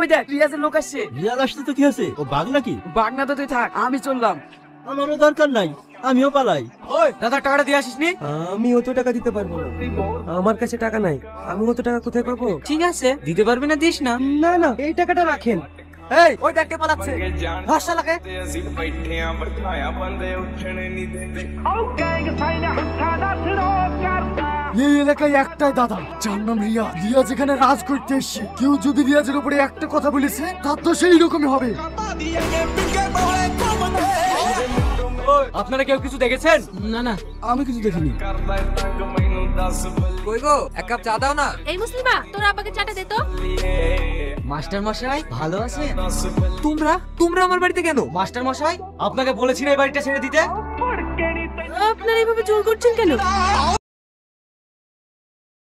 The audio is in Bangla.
ওই দেখ রিয়াজের লোক আসছে। রিয়াজ আসছে তো কি আছে? ও বাঘ নাকি? বাঘ না তো তুই থাক, আমি চললাম। আমারও দরকার নাই, আমিও পালাই। ওই দাদা টাকাটা দিয়ে আসিস নি? আমি অত টাকা দিতে পারবো না, আমার কাছে টাকা নাই। আমি অত টাকা কোথায় পাবো? ঠিক আছে, দিতে পারবি না, দিস না। না না, এই টাকাটা রাখেন। এই ওই দেখতে পালাচ্ছে, ভাষা লাগে। এই এলাকায় একটাই দাদা, যার নাম রিয়া। রিয়া যেখানে রাজ করতে এসছে, কেউ যদি রিয়াজের উপরে একটা কথা বলেছে তার তো সেই রকমই হবে। আপনারা কেউ কিছু দেখেছেন? না না, আমি কিছু দেখিনি। কই গো, এক কাপ চা দাও না। এই মুসলিমা, তোর আব্বাকে চাটা দে তো। মাস্টার মশাই ভালো আছেন? তোমরা আমার বাড়িতে কেন? মাস্টার মশাই আপনাকে বলেছি না এই বাড়িটা ছেড়ে দিতে। আপনারা এভাবে জোর করছেন কেন?